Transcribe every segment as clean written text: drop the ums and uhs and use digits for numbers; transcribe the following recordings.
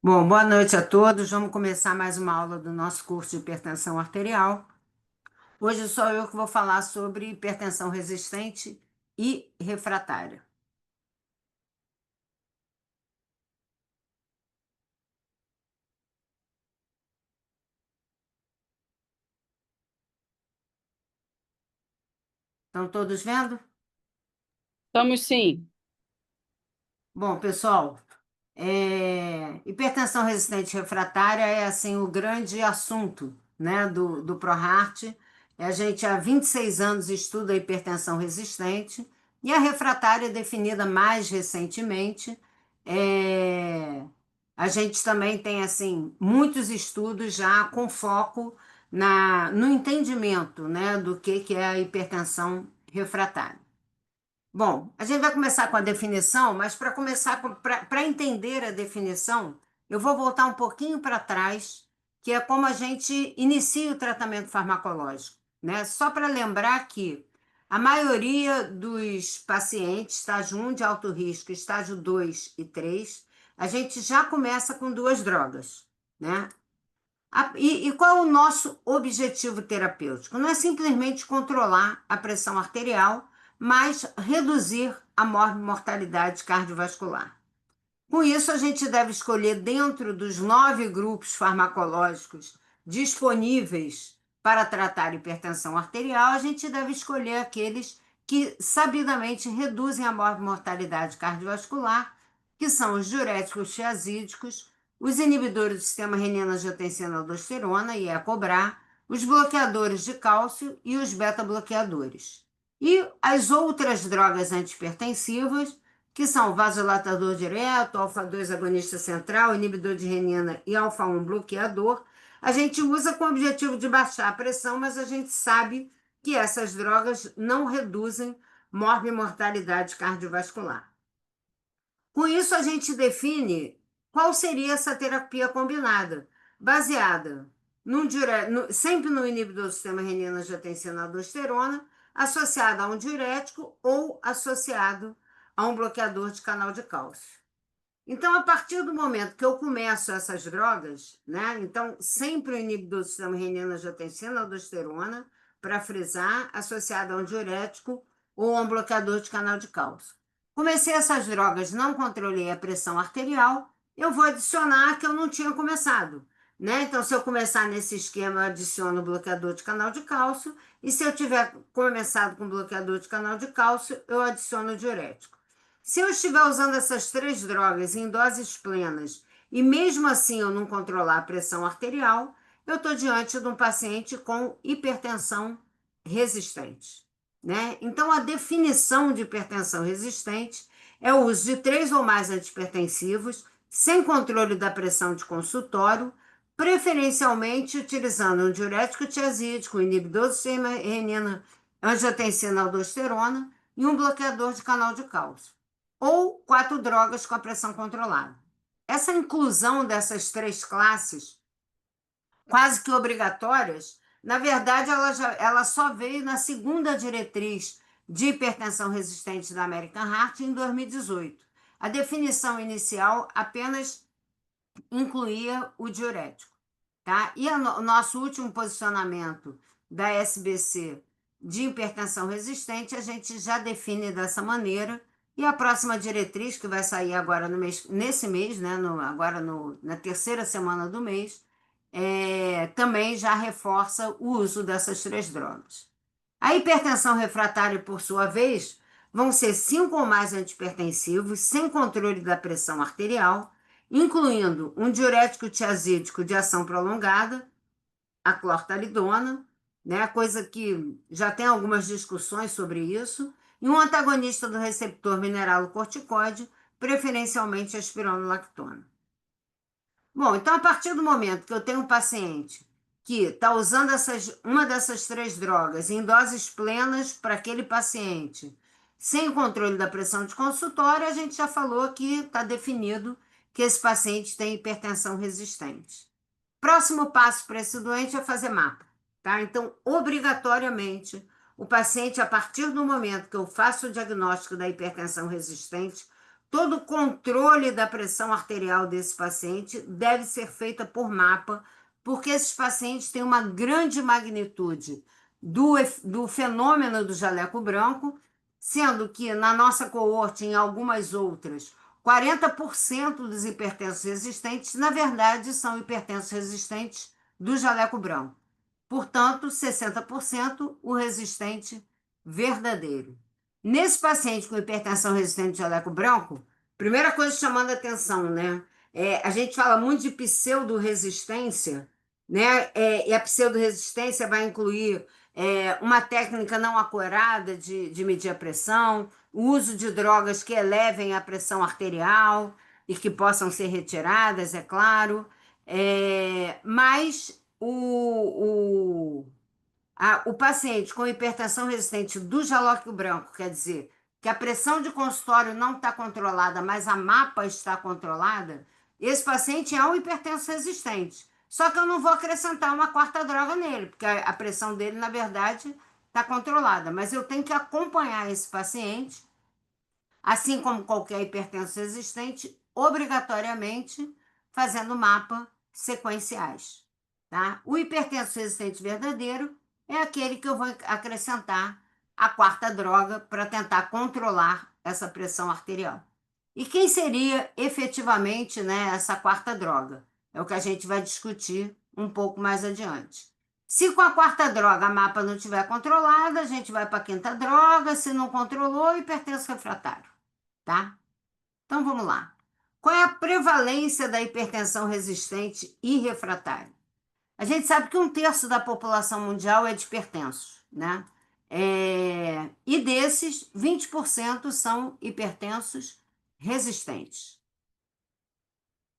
Bom, boa noite a todos. Vamos começar mais uma aula do nosso curso de hipertensão arterial. Hoje sou eu que vou falar sobre hipertensão resistente e refratária. Estão todos vendo? Estamos sim. Bom, pessoal, hipertensão resistente e refratária é assim o grande assunto, né, do ProHeart. A gente há 26 anos estuda a hipertensão resistente e a refratária é definida mais recentemente. É, a gente também tem assim muitos estudos já com foco no entendimento, né, do que é a hipertensão refratária. Bom, a gente vai começar com a definição, mas para começar, para entender a definição, eu vou voltar um pouquinho para trás, que é como a gente inicia o tratamento farmacológico, né? Só para lembrar que a maioria dos pacientes, estágio 1 de alto risco, estágio 2 e 3, a gente já começa com duas drogas, né? E qual é o nosso objetivo terapêutico? Não é simplesmente controlar a pressão arterial, mas reduzir a mortalidade cardiovascular. Com isso, a gente deve escolher dentro dos 9 grupos farmacológicos disponíveis para tratar hipertensão arterial, a gente deve escolher aqueles que sabidamente reduzem a mortalidade cardiovascular, que são os diuréticos tiazídicos, os inibidores do sistema renina-angiotensina-aldosterona, e EcoBRA, os bloqueadores de cálcio e os beta-bloqueadores. E as outras drogas antihipertensivas, que são vasodilatador direto, alfa-2 agonista central, inibidor de renina e alfa-1 bloqueador, a gente usa com o objetivo de baixar a pressão, mas a gente sabe que essas drogas não reduzem mortalidade cardiovascular. Com isso, a gente define qual seria essa terapia combinada, baseada sempre no inibidor do sistema renina-angiotensina-aldosterona, associado a um diurético ou associado a um bloqueador de canal de cálcio. Então, a partir do momento que eu começo essas drogas, né? Então, sempre o inibidor do sistema renina-angiotensina-aldosterona, para frisar, associado a um diurético ou a um bloqueador de canal de cálcio. Comecei essas drogas, não controlei a pressão arterial, eu vou adicionar a que eu não tinha começado, né? Então, se eu começar nesse esquema, eu adiciono o bloqueador de canal de cálcio, e se eu tiver começado com bloqueador de canal de cálcio, eu adiciono o diurético. Se eu estiver usando essas três drogas em doses plenas e mesmo assim eu não controlar a pressão arterial, eu estou diante de um paciente com hipertensão resistente, né? Então, a definição de hipertensão resistente é o uso de três ou mais antihipertensivos sem controle da pressão de consultório, preferencialmente utilizando um diurético tiazídico, um inibidor do sistema renina, angiotensina aldosterona e um bloqueador de canal de cálcio ou 4 drogas com a pressão controlada. Essa inclusão dessas três classes, quase que obrigatórias, na verdade, ela só veio na segunda diretriz de hipertensão resistente da American Heart em 2018. A definição inicial apenas incluía o diurético. Tá? E o nosso último posicionamento da SBC de hipertensão resistente, a gente já define dessa maneira. E a próxima diretriz, que vai sair agora nesse mês, né, na terceira semana do mês, também já reforça o uso dessas três drogas. A hipertensão refratária, por sua vez, vão ser 5 ou mais antihipertensivos sem controle da pressão arterial, incluindo um diurético tiazídico de ação prolongada, a clortalidona, né, coisa que já tem algumas discussões sobre isso, e um antagonista do receptor mineralocorticoide, preferencialmente a espironolactona. Bom, então a partir do momento que eu tenho um paciente que está usando uma dessas três drogas em doses plenas para aquele paciente, sem controle da pressão de consultório, a gente já falou que está definido que esse paciente tem hipertensão resistente. Próximo passo para esse doente é fazer mapa, tá? Então, obrigatoriamente, o paciente, a partir do momento que eu faço o diagnóstico da hipertensão resistente, Todo o controle da pressão arterial desse paciente deve ser feita por mapa, porque esses pacientes têm uma grande magnitude do fenômeno do jaleco branco, sendo que na nossa coorte, em algumas outras, 40% dos hipertensos resistentes, na verdade, são hipertensos resistentes do jaleco branco. Portanto, 60% o resistente verdadeiro. Nesse paciente com hipertensão resistente de jaleco branco, primeira coisa chamando a atenção, né? A gente fala muito de pseudo-resistência, né? E a pseudo-resistência vai incluir uma técnica não acurada de medir a pressão, o uso de drogas que elevem a pressão arterial e que possam ser retiradas, é claro. Mas o paciente com hipertensão resistente do jalóquio branco, quer dizer, que a pressão de consultório não está controlada, mas a mapa está controlada, esse paciente é um hipertenso resistente. Só que eu não vou acrescentar uma quarta droga nele, porque a pressão dele, na verdade, está controlada. Mas eu tenho que acompanhar esse paciente, assim como qualquer hipertenso resistente, obrigatoriamente fazendo mapa sequenciais. Tá? O hipertenso resistente verdadeiro é aquele que eu vou acrescentar a quarta droga para tentar controlar essa pressão arterial. E quem seria efetivamente, né, essa quarta droga? É o que a gente vai discutir um pouco mais adiante. Se com a quarta droga a mapa não estiver controlada, a gente vai para a quinta droga. Se não controlou, hipertenso refratário, tá? Então vamos lá. Qual é a prevalência da hipertensão resistente e refratária? A gente sabe que 1/3 da população mundial é de hipertensos, né? E desses, 20% são hipertensos resistentes.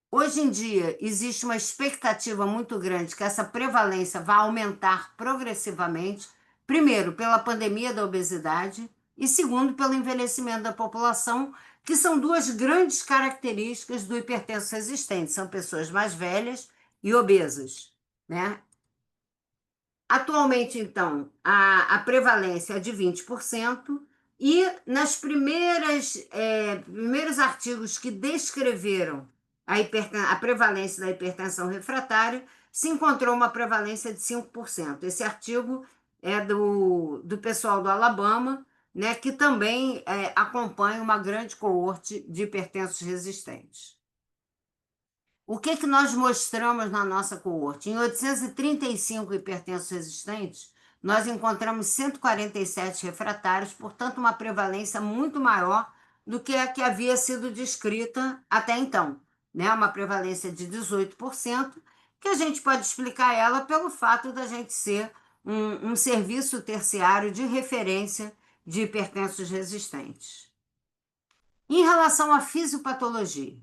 Hoje em dia, existe uma expectativa muito grande que essa prevalência vai aumentar progressivamente, primeiro, pela pandemia da obesidade, e segundo, pelo envelhecimento da população, que são duas grandes características do hipertenso resistente. São pessoas mais velhas e obesas, né? Atualmente, então, a prevalência é de 20%, e nas primeiros artigos que descreveram a prevalência da hipertensão refratária, se encontrou uma prevalência de 5%. Esse artigo é do pessoal do Alabama, né, que também acompanha uma grande coorte de hipertensos resistentes. O que que nós mostramos na nossa coorte? Em 835 hipertensos resistentes, nós encontramos 147 refratários, portanto, uma prevalência muito maior do que a que havia sido descrita até então, né? Uma prevalência de 18%, que a gente pode explicar ela pelo fato da gente ser um serviço terciário de referência de hipertensos resistentes. Em relação à fisiopatologia,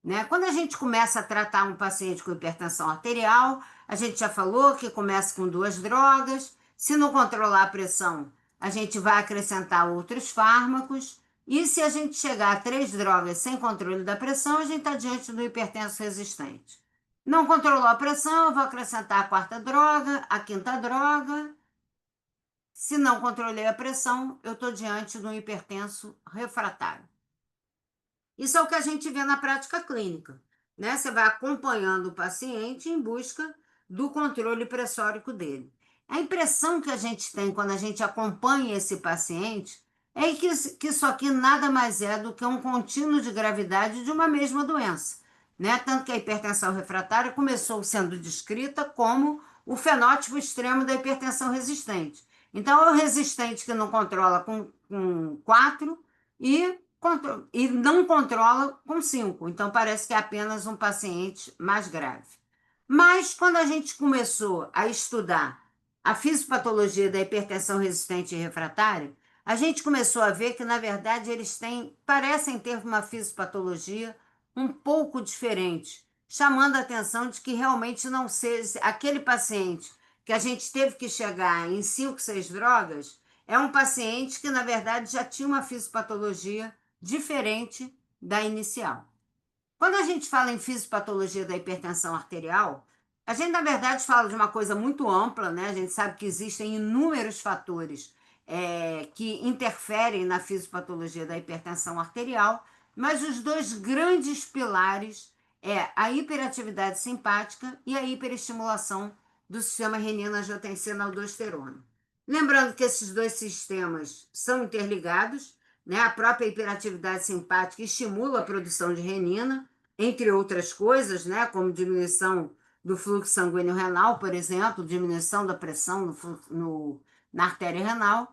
né? Quando a gente começa a tratar um paciente com hipertensão arterial, a gente já falou que começa com 2 drogas. Se não controlar a pressão, a gente vai acrescentar outros fármacos. E se a gente chegar a 3 drogas sem controle da pressão, a gente está diante do hipertenso resistente. Não controlou a pressão, eu vou acrescentar a quarta droga, a quinta droga. Se não controlei a pressão, eu estou diante do hipertenso refratário. Isso é o que a gente vê na prática clínica, né? Você vai acompanhando o paciente em busca do controle pressórico dele. A impressão que a gente tem quando a gente acompanha esse paciente é que isso aqui nada mais é do que um contínuo de gravidade de uma mesma doença, né? Tanto que a hipertensão refratária começou sendo descrita como o fenótipo extremo da hipertensão resistente. Então, é o resistente que não controla com 4 e não controla com 5. Então, parece que é apenas um paciente mais grave. Mas, quando a gente começou a estudar a fisiopatologia da hipertensão resistente e refratária, a gente começou a ver que, na verdade, parecem ter uma fisiopatologia um pouco diferente, chamando a atenção de que realmente não seja aquele paciente que a gente teve que chegar em 5, 6 drogas, é um paciente que, na verdade, já tinha uma fisiopatologia diferente da inicial. Quando a gente fala em fisiopatologia da hipertensão arterial, a gente, na verdade, fala de uma coisa muito ampla, né? A gente sabe que existem inúmeros fatores que interferem na fisiopatologia da hipertensão arterial, mas os dois grandes pilares é a hiperatividade simpática e a hiperestimulação do sistema renina-angiotensina-aldosterona. Lembrando que esses dois sistemas são interligados, né? A própria hiperatividade simpática estimula a produção de renina, entre outras coisas, né? Como diminuição do fluxo sanguíneo renal, por exemplo, diminuição da pressão na artéria renal,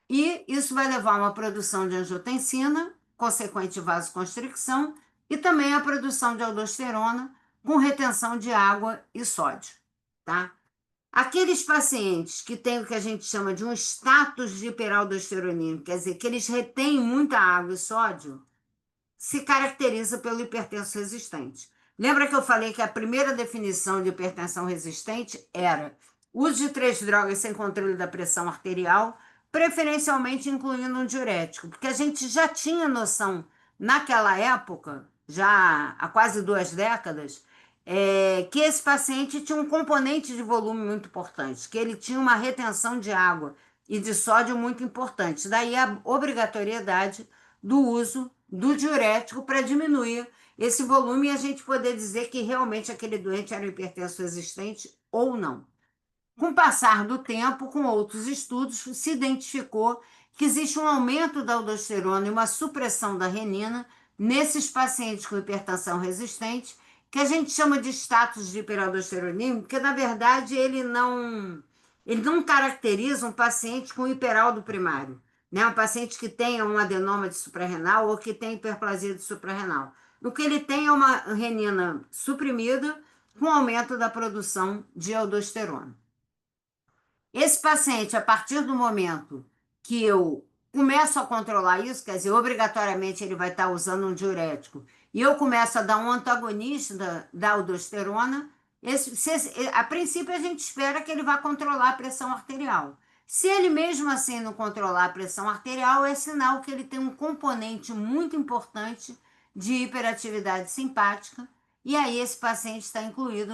e isso vai levar a uma produção de angiotensina, consequente vasoconstricção, e também a produção de aldosterona, com retenção de água e sódio, tá? Aqueles pacientes que têm o que a gente chama de um status de hiperaldosteronismo, quer dizer, que eles retêm muita água e sódio, se caracteriza pelo hipertenso resistente. Lembra que eu falei que a primeira definição de hipertensão resistente era uso de 3 drogas sem controle da pressão arterial, preferencialmente incluindo um diurético, porque a gente já tinha noção naquela época, já há quase 2 décadas, que esse paciente tinha um componente de volume muito importante, que ele tinha uma retenção de água e de sódio muito importante. Daí a obrigatoriedade do uso do diurético para diminuir esse volume e a gente poder dizer que realmente aquele doente era hipertenso resistente ou não. Com o passar do tempo, com outros estudos, se identificou que existe um aumento da aldosterona e uma supressão da renina nesses pacientes com hipertensão resistente, que a gente chama de status de hiperaldosteronismo, porque na verdade ele não caracteriza um paciente com hiperaldo primário, né? Um paciente que tenha um adenoma de suprarrenal ou que tenha hiperplasia de suprarrenal. O que ele tem é uma renina suprimida com aumento da produção de aldosterona. Esse paciente, a partir do momento que eu começo a controlar isso, quer dizer, obrigatoriamente ele vai estar usando um diurético, e eu começo a dar um antagonista da aldosterona, a princípio a gente espera que ele vá controlar a pressão arterial. Se ele mesmo assim não controlar a pressão arterial, é sinal que ele tem um componente muito importante de hiperatividade simpática, e aí esse paciente está incluído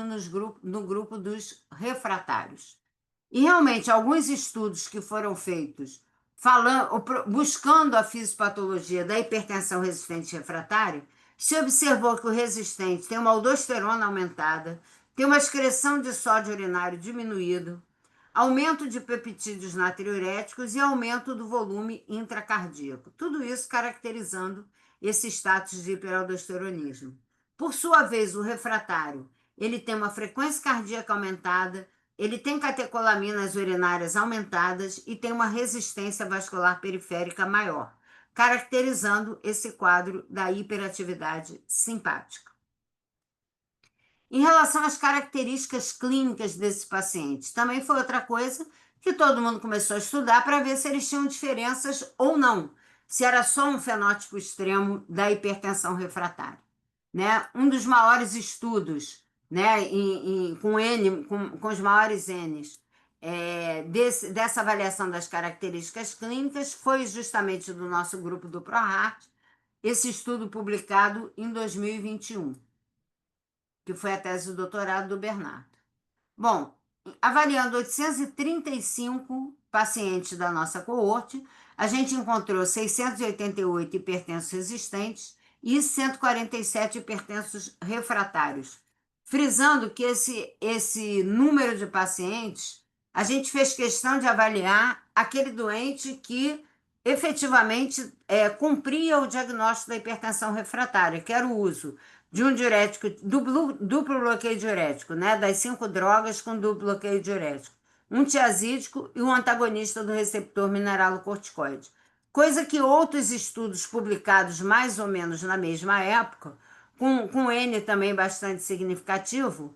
no grupo dos refratários. E realmente, alguns estudos que foram feitos buscando a fisiopatologia da hipertensão resistente refratária, se observou que o resistente tem uma aldosterona aumentada, tem uma excreção de sódio urinário diminuído, aumento de peptídeos natriuréticos e aumento do volume intracardíaco. Tudo isso caracterizando esse status de hiperaldosteronismo. Por sua vez, o refratário, ele tem uma frequência cardíaca aumentada, ele tem catecolaminas urinárias aumentadas e tem uma resistência vascular periférica maior, caracterizando esse quadro da hiperatividade simpática. Em relação às características clínicas desse paciente, também foi outra coisa que todo mundo começou a estudar para ver se eles tinham diferenças ou não, se era só um fenótipo extremo da hipertensão refratária, né? Um dos maiores estudos, né, com os maiores N's, dessa avaliação das características clínicas foi justamente do nosso grupo do ProHeart, esse estudo publicado em 2021, que foi a tese de doutorado do Bernardo. Bom, avaliando 835 pacientes da nossa coorte, a gente encontrou 688 hipertensos resistentes e 147 hipertensos refratários. Frisando que esse número de pacientes, a gente fez questão de avaliar aquele doente que efetivamente cumpria o diagnóstico da hipertensão refratária, que era o uso de um diurético, duplo bloqueio diurético, né? Das 5 drogas com duplo bloqueio diurético. Um tiazídico e um antagonista do receptor mineralocorticoide. Coisa que outros estudos publicados mais ou menos na mesma época, com N também bastante significativo,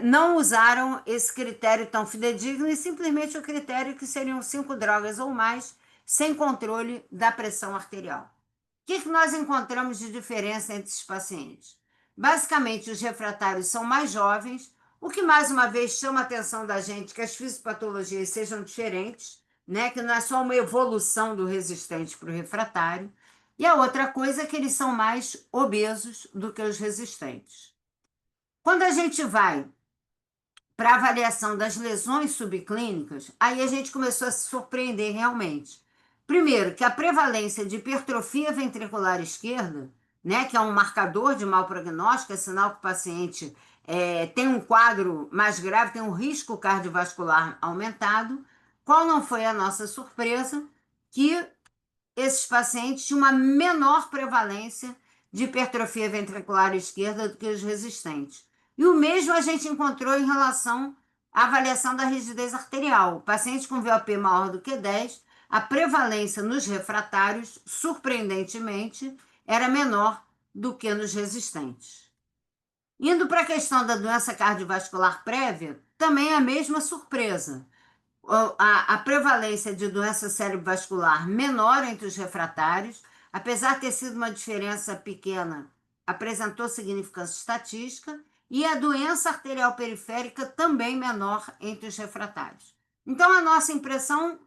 não usaram esse critério tão fidedigno e simplesmente o critério que seriam 5 drogas ou mais sem controle da pressão arterial. O que nós encontramos de diferença entre esses pacientes? Basicamente, os refratários são mais jovens, o que mais uma vez chama a atenção da gente que as fisiopatologias sejam diferentes, né? Que não é só uma evolução do resistente para o refratário. E a outra coisa é que eles são mais obesos do que os resistentes. Quando a gente vai para a avaliação das lesões subclínicas, aí a gente começou a se surpreender realmente. Primeiro, que a prevalência de hipertrofia ventricular esquerda, né, que é um marcador de mau prognóstico, é sinal que o paciente tem um quadro mais grave, tem um risco cardiovascular aumentado. Qual não foi a nossa surpresa? Que esses pacientes tinham uma menor prevalência de hipertrofia ventricular esquerda do que os resistentes. E o mesmo a gente encontrou em relação à avaliação da rigidez arterial. Pacientes com VOP maior do que 10, a prevalência nos refratários, surpreendentemente, era menor do que nos resistentes. Indo para a questão da doença cardiovascular prévia, também é a mesma surpresa. A prevalência de doença cerebrovascular menor entre os refratários, apesar de ter sido uma diferença pequena, apresentou significância estatística, e a doença arterial periférica também menor entre os refratários. Então, a nossa impressão,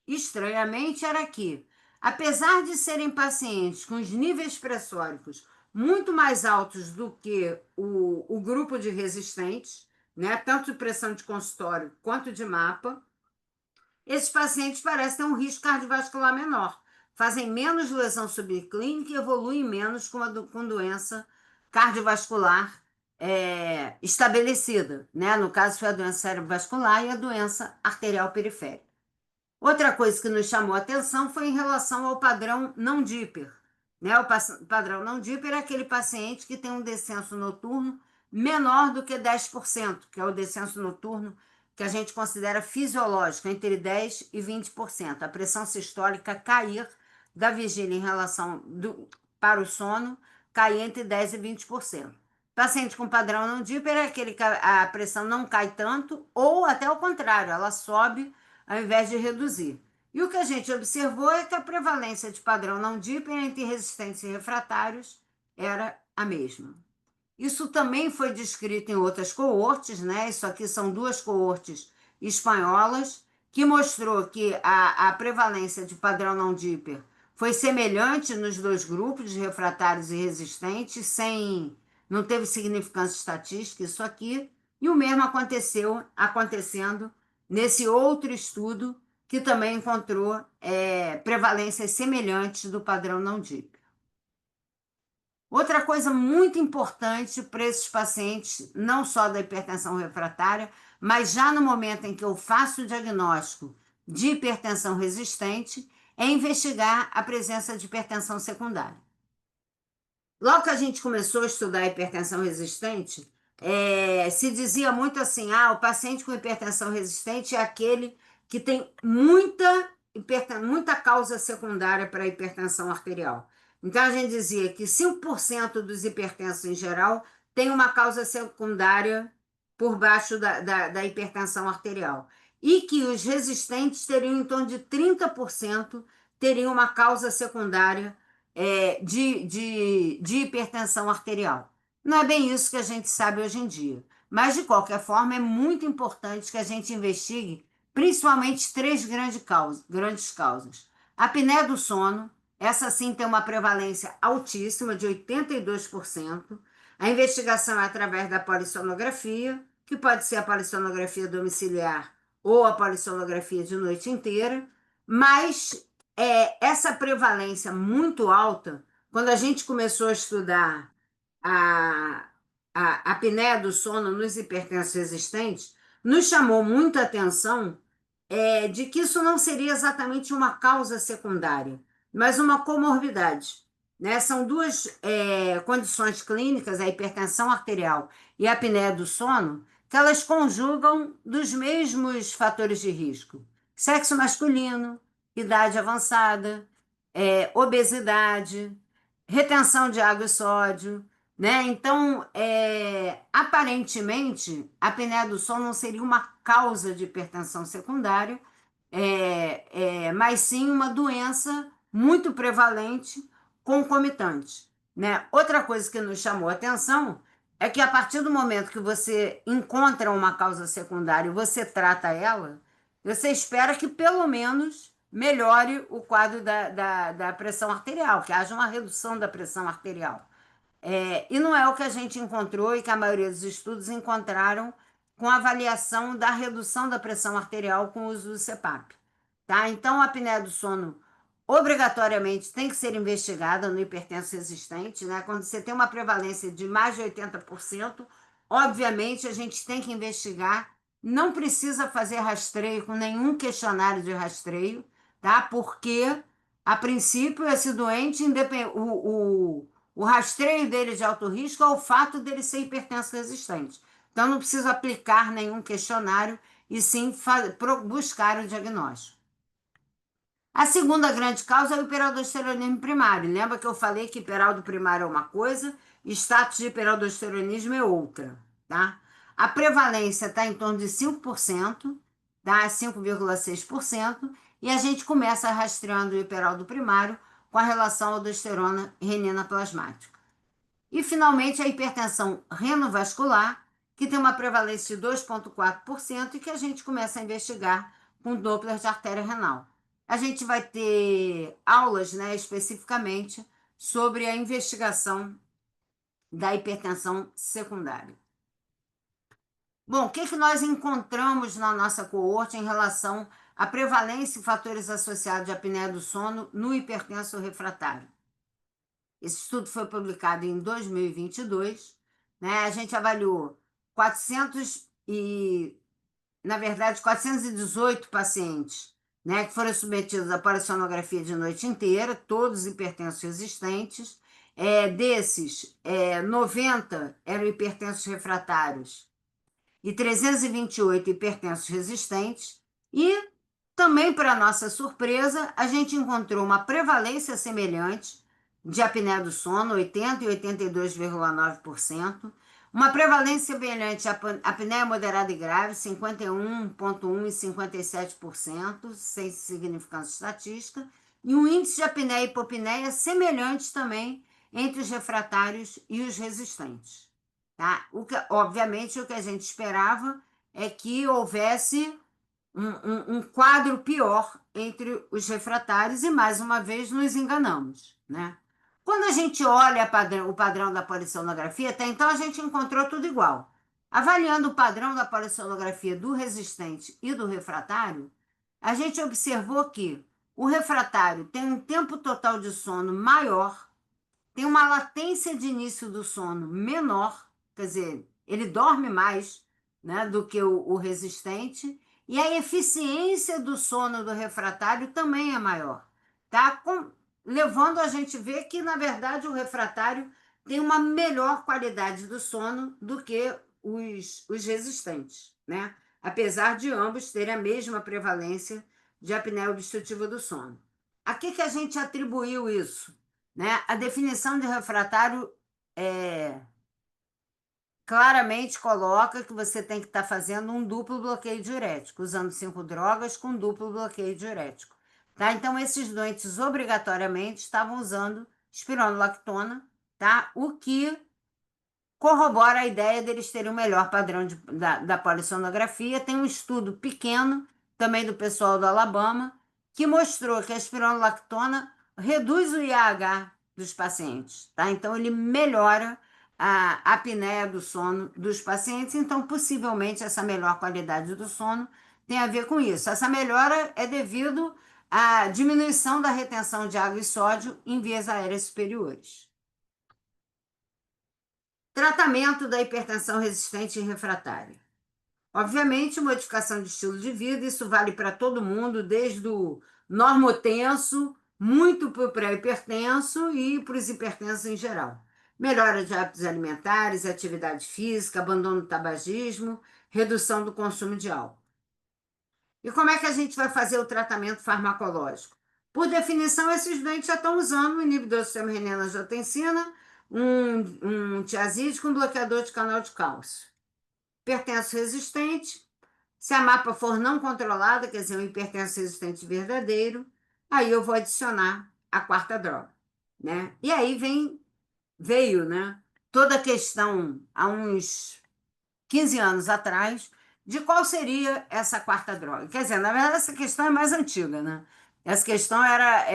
estranhamente, era que, apesar de serem pacientes com os níveis pressóricos muito mais altos do que o grupo de resistentes, né, tanto de pressão de consultório quanto de mapa, esses pacientes parecem ter um risco cardiovascular menor, fazem menos lesão subclínica e evoluem menos com doença cardiovascular estabelecida, né? No caso, foi a doença cerebrovascular e a doença arterial periférica. Outra coisa que nos chamou a atenção foi em relação ao padrão não Dipper, né? O padrão não Dipper é aquele paciente que tem um descenso noturno menor do que 10%, que é o descenso noturno que a gente considera fisiológico, entre 10% e 20%. A pressão sistólica cair da vigília em relação para o sono, cair entre 10% e 20%. Paciente com padrão não Dipper é aquele que a pressão não cai tanto, ou até o contrário, ela sobe ao invés de reduzir. E o que a gente observou é que a prevalência de padrão não Dipper entre resistentes e refratários era a mesma. Isso também foi descrito em outras coortes, né? Isso aqui são duas coortes espanholas, que mostrou que a prevalência de padrão não Dipper foi semelhante nos dois grupos de refratários e resistentes, não teve significância estatística isso aqui, e o mesmo acontecendo nesse outro estudo que também encontrou prevalências semelhantes do padrão não Dipper. Outra coisa muito importante para esses pacientes, não só da hipertensão refratária, mas já no momento em que eu faço o diagnóstico de hipertensão resistente, é investigar a presença de hipertensão secundária. Logo que a gente começou a estudar a hipertensão resistente, se dizia muito assim, o paciente com hipertensão resistente é aquele que tem muita causa secundária para a hipertensão arterial. Então, a gente dizia que 5% dos hipertensos em geral tem uma causa secundária por baixo da hipertensão arterial. E que os resistentes teriam em torno de 30% teriam uma causa secundária de hipertensão arterial. Não é bem isso que a gente sabe hoje em dia. Mas, de qualquer forma, é muito importante que a gente investigue principalmente três grandes causas. A apneia do sono, essa sim tem uma prevalência altíssima, de 82%. A investigação é através da polissonografia, que pode ser a polissonografia domiciliar ou a polissonografia de noite inteira, mas essa prevalência muito alta, quando a gente começou a estudar a, a apneia do sono nos hipertensos resistentes, nos chamou muita atenção de que isso não seria exatamente uma causa secundária, mas uma comorbidade. Né? São duas condições clínicas, a hipertensão arterial e a apneia do sono, que elas conjugam dos mesmos fatores de risco. Sexo masculino, idade avançada, obesidade, retenção de água e sódio, né? Então, aparentemente, a apneia do sono não seria uma causa de hipertensão secundária, mas sim uma doença muito prevalente, concomitante, né? Outra coisa que nos chamou a atenção é que a partir do momento que você encontra uma causa secundária e você trata ela, você espera que pelo menos melhore o quadro da pressão arterial, que haja uma redução da pressão arterial. E não é o que a gente encontrou e que a maioria dos estudos encontraram com a avaliação da redução da pressão arterial com o uso do CPAP. Tá? Então, a apneia do sono obrigatoriamente tem que ser investigada no hipertenso resistente, né? Quando você tem uma prevalência de mais de 80%, obviamente a gente tem que investigar. Não precisa fazer rastreio com nenhum questionário de rastreio, tá? Porque, a princípio, esse doente, o rastreio dele de alto risco é o fato dele ser hipertenso resistente. Então, não precisa aplicar nenhum questionário e sim buscar o diagnóstico. A segunda grande causa é o hiperaldosteronismo primário. Lembra que eu falei que hiperaldo primário é uma coisa, status de hiperaldosteronismo é outra, tá? A prevalência está em torno de 5%, tá? 5,6%, e a gente começa rastreando o hiperaldo primário com a relação aldosterona e renina plasmática. E, finalmente, a hipertensão renovascular, que tem uma prevalência de 2,4% e que a gente começa a investigar com Doppler de artéria renal. A gente vai ter aulas, né, especificamente sobre a investigação da hipertensão secundária. Bom, o que nós encontramos na nossa coorte em relação à prevalência e fatores associados à apneia do sono no hipertenso refratário? Esse estudo foi publicado em 2022, né? A gente avaliou 400 na verdade, 418 pacientes, né, que foram submetidos à polissonografia de noite inteira, todos hipertensos resistentes. Desses, 90 eram hipertensos refratários e 328 hipertensos resistentes. E também, para nossa surpresa, a gente encontrou uma prevalência semelhante de apneia do sono, 80% e 82,9%, uma prevalência semelhante à apneia moderada e grave, 51,1% e 57%, sem significância estatística, e um índice de apneia e hipopneia semelhante também entre os refratários e os resistentes. Tá? Obviamente, o que a gente esperava é que houvesse um quadro pior entre os refratários e, mais uma vez, nos enganamos, né? Quando a gente olha o padrão da polissonografia, até então a gente encontrou tudo igual. Avaliando o padrão da polissonografia do resistente e do refratário, a gente observou que o refratário tem um tempo total de sono maior, tem uma latência de início do sono menor, quer dizer, ele dorme mais, né, do que o resistente, e a eficiência do sono do refratário também é maior, tá? Levando a gente a ver que, na verdade, o refratário tem uma melhor qualidade do sono do que os resistentes, né? Apesar de ambos terem a mesma prevalência de apneia obstrutiva do sono. A que a gente atribuiu isso? Né? A definição de refratário claramente coloca que você tem que estar fazendo um duplo bloqueio diurético, usando 5 drogas com duplo bloqueio diurético. Tá? Então, esses doentes obrigatoriamente estavam usando espironolactona, tá? O que corrobora a ideia deles terem o melhor padrão da polissonografia. Tem um estudo pequeno, também do pessoal do Alabama, que mostrou que a espironolactona reduz o IAH dos pacientes, tá? Então, ele melhora a apneia do sono dos pacientes, então, possivelmente, essa melhor qualidade do sono tem a ver com isso. Essa melhora é devido à diminuição da retenção de água e sódio em vias aéreas superiores. Tratamento da hipertensão resistente e refratária. Obviamente, modificação de estilo de vida, isso vale para todo mundo, desde o normotenso, muito para o pré-hipertenso e para os hipertensos em geral. Melhora de hábitos alimentares, atividade física, abandono do tabagismo, redução do consumo de álcool. E como é que a gente vai fazer o tratamento farmacológico? Por definição, esses doentes já estão usando um inibidor do sistema renina-angiotensina, um tiazide com bloqueador de canal de cálcio. Hipertenso resistente, se a mapa for não controlada, quer dizer, um hipertenso resistente verdadeiro, aí eu vou adicionar a quarta droga, né? E aí veio, né, toda a questão há uns 15 anos atrás de qual seria essa quarta droga. Quer dizer, na verdade, essa questão é mais antiga, né? Essa questão era,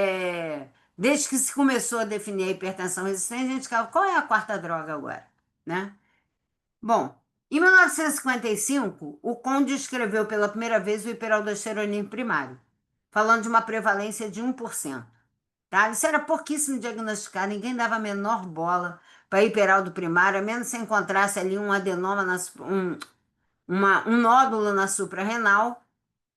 desde que se começou a definir a hipertensão resistente, a gente ficava, qual é a quarta droga agora, né? Bom, em 1955, o Conde descreveu pela primeira vez o hiperaldosteronismo primário, falando de uma prevalência de 1%. tá? Isso era pouquíssimo diagnosticado, ninguém dava a menor bola para hiperaldo primário, a menos que você encontrasse ali um adenoma, um nódulo na suprarrenal,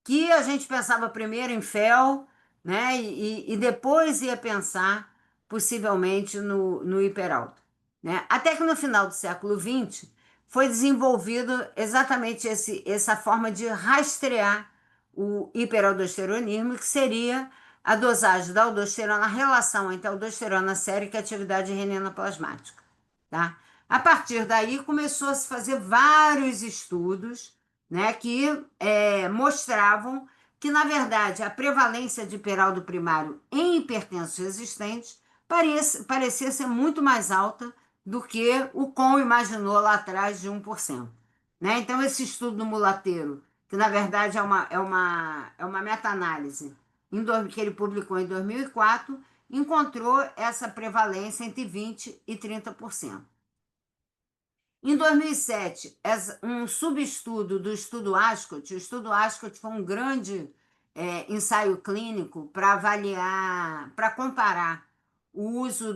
que a gente pensava primeiro em fel, né? E depois ia pensar possivelmente no hiperaldo, né? Até que no final do século XX foi desenvolvido exatamente essa forma de rastrear o hiperaldosteronismo, que seria a dosagem da aldosterona, a relação entre a aldosterona sérica e a atividade renina plasmática, tá? A partir daí começou a se fazer vários estudos, né, que mostravam que, na verdade, a prevalência de hiperaldo primário em hipertensos resistentes parecia ser muito mais alta do que o Kohn imaginou lá atrás de 1%. Né? Então, esse estudo do Mulateiro, que na verdade é uma meta-análise que ele publicou em 2004, encontrou essa prevalência entre 20% e 30%. Em 2007, um subestudo do estudo Ascot, o estudo Ascot foi um grande ensaio clínico para avaliar, para comparar o uso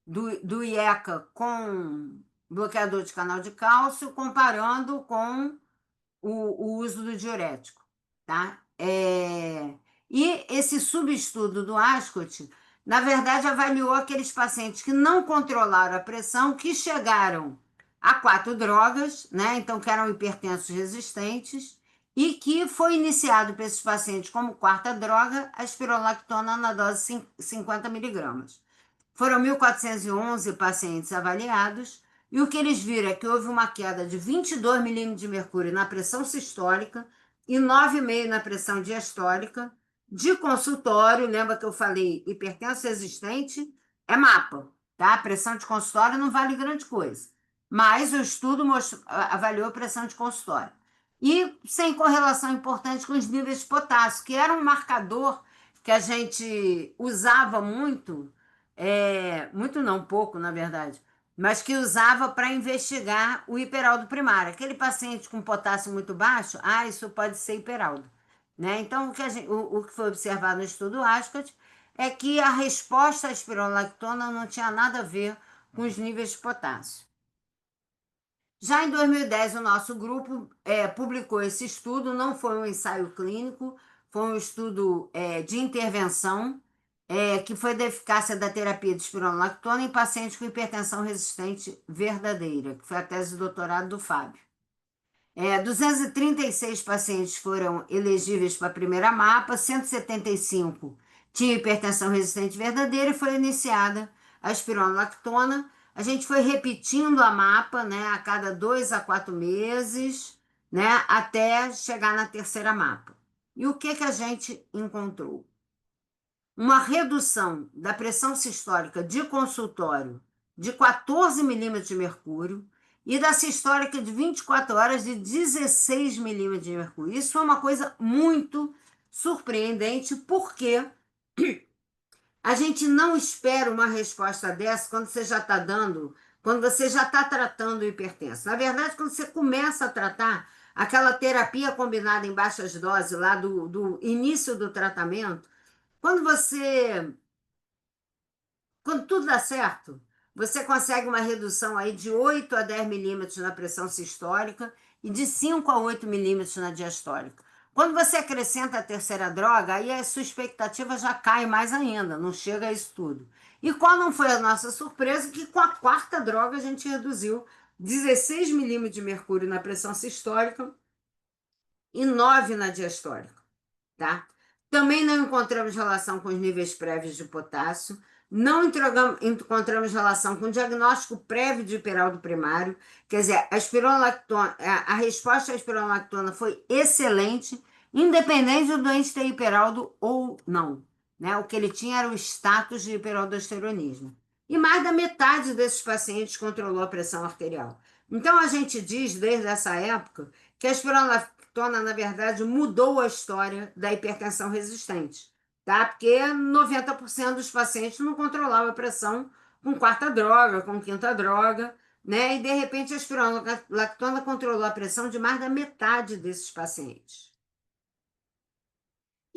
do IECA com bloqueador de canal de cálcio, comparando com o uso do diurético, tá? E esse subestudo do Ascot, na verdade, avaliou aqueles pacientes que não controlaram a pressão, que chegaram a 4 drogas, né? Então, que eram hipertensos resistentes, e que foi iniciado para esses pacientes como quarta droga a espironolactona na dose 50 miligramas. Foram 1.411 pacientes avaliados, e o que eles viram é que houve uma queda de 22 milímetros de mercúrio na pressão sistólica e 9,5 na pressão diastólica de consultório. Lembra que eu falei, hipertenso resistente é mapa, tá? A pressão de consultório não vale grande coisa, mas o estudo avaliou a pressão de consultório. E sem correlação importante com os níveis de potássio, que era um marcador que a gente usava muito, muito não, pouco, na verdade, mas que usava para investigar o hiperaldo primário. Aquele paciente com potássio muito baixo, isso pode ser hiperaldo, né? Então, o que foi observado no estudo Ascot é que a resposta à espironolactona não tinha nada a ver com os níveis de potássio. Já em 2010, o nosso grupo publicou esse estudo, não foi um ensaio clínico, foi um estudo de intervenção, que foi da eficácia da terapia de espironolactona em pacientes com hipertensão resistente verdadeira, que foi a tese de doutorado do Fábio. 236 pacientes foram elegíveis para a primeira mapa, 175 tinham hipertensão resistente verdadeira e foi iniciada a espironolactona. A gente foi repetindo a mapa, né, a cada 2 a 4 meses, né, até chegar na terceira mapa. E o que a gente encontrou? Uma redução da pressão sistólica de consultório de 14 milímetros de mercúrio e da sistólica de 24 horas de 16 milímetros de mercúrio. Isso foi uma coisa muito surpreendente, porque a gente não espera uma resposta dessa quando você já está quando você já está tratando o hipertenso. Na verdade, quando você começa a tratar aquela terapia combinada em baixas doses lá do início do tratamento, quando você quando tudo dá certo, você consegue uma redução aí de 8 a 10 milímetros na pressão sistólica e de 5 a 8 milímetros na diastólica. Quando você acrescenta a terceira droga, aí a sua expectativa já cai mais ainda, não chega a isso tudo. E qual não foi a nossa surpresa? Que com a quarta droga a gente reduziu 16 milímetros de mercúrio na pressão sistólica e 9 na diastólica, tá? Também não encontramos relação com os níveis prévios de potássio, não encontramos relação com o diagnóstico prévio de hiperaldo primário, quer dizer, a resposta à espironolactona foi excelente, independente do doente ter hiperaldo ou não, né? O que ele tinha era o status de hiperaldosteronismo. E mais da metade desses pacientes controlou a pressão arterial. Então, a gente diz, desde essa época, que a espironolactona, na verdade, mudou a história da hipertensão resistente, tá? Porque 90% dos pacientes não controlavam a pressão com quarta droga, com quinta droga, né? E, de repente, a espironolactona controlou a pressão de mais da metade desses pacientes.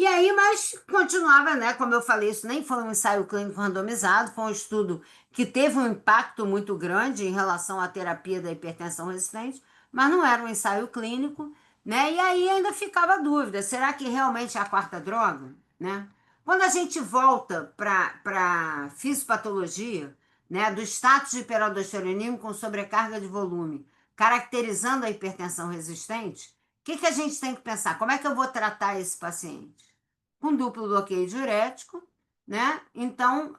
E aí, mas continuava, né? Como eu falei, isso nem foi um ensaio clínico randomizado, foi um estudo que teve um impacto muito grande em relação à terapia da hipertensão resistente, mas não era um ensaio clínico, né? E aí ainda ficava a dúvida: será que realmente é a quarta droga, né? Quando a gente volta para fisiopatologia, né, do status de hiperaldosteronismo com sobrecarga de volume, caracterizando a hipertensão resistente, o que que a gente tem que pensar? Como é que eu vou tratar esse paciente? Com duplo bloqueio diurético, né? Então,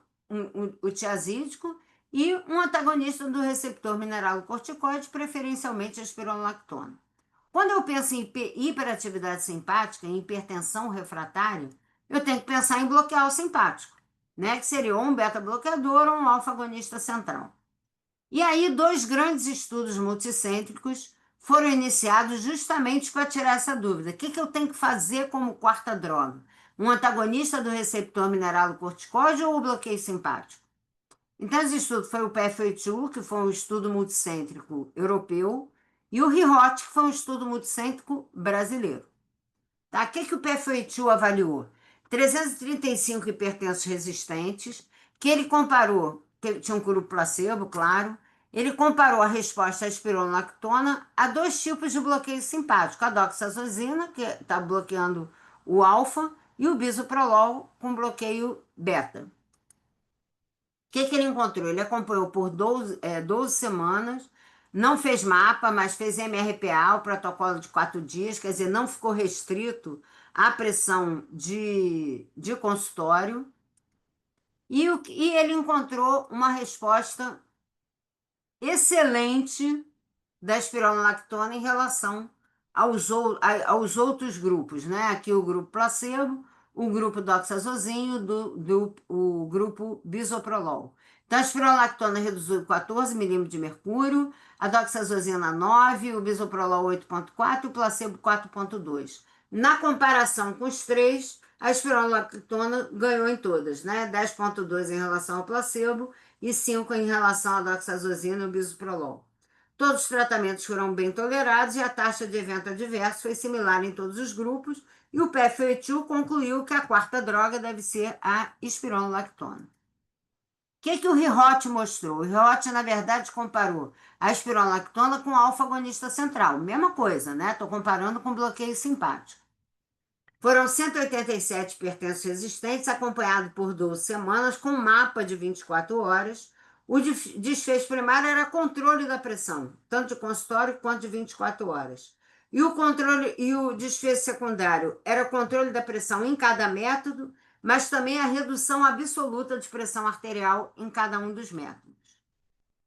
o tiazídico e um antagonista do receptor mineralocorticoide, preferencialmente a espironolactona. Quando eu penso em hiperatividade simpática, em hipertensão refratária, eu tenho que pensar em bloquear o simpático, né? Que seria ou um beta-bloqueador ou um alfa-agonista central. E aí, dois grandes estudos multicêntricos foram iniciados justamente para tirar essa dúvida. O que eu tenho que fazer como quarta droga? Um antagonista do receptor mineralocorticoide ou o bloqueio simpático? Então, esse estudo foi o PFOA2, que foi um estudo multicêntrico europeu, e o RIHOT, que foi um estudo multicêntrico brasileiro. Tá? O que o PFOA2 avaliou? 335 hipertensos resistentes, que ele comparou, tinha um grupo placebo, claro, ele comparou a resposta à espironolactona a dois tipos de bloqueio simpático, a doxazosina, que está bloqueando o alfa, e o bisoprolol com bloqueio beta. Que ele encontrou? Ele acompanhou por 12 semanas, não fez mapa, mas fez MRPA, o protocolo de 4 dias, quer dizer, não ficou restrito à pressão de consultório, e ele encontrou uma resposta excelente da espironolactona em relação aos outros grupos, né? Aqui o grupo placebo, o grupo doxazosinho, o grupo bisoprolol. Então, a espironolactona reduziu 14 milímetros de mercúrio, a doxazosina 9, o bisoprolol 8,4 e o placebo 4,2. Na comparação com os três, a espironolactona ganhou em todas, né? 10,2 em relação ao placebo e 5 em relação à doxazosina e o bisoprolol. Todos os tratamentos foram bem tolerados e a taxa de evento adverso foi similar em todos os grupos, e o PFOA2 concluiu que a quarta droga deve ser a espironolactona. O que o RIHOT mostrou? O RIHOT, na verdade, comparou a espironolactona com o alfa-agonista central. Mesma coisa, né? Estou comparando com bloqueio simpático. Foram 187 hipertensos resistentes, acompanhados por 12 semanas, com um mapa de 24 horas. O desfecho primário era controle da pressão, tanto de consultório quanto de 24 horas. E o desfecho secundário era controle da pressão em cada método, mas também a redução absoluta de pressão arterial em cada um dos métodos.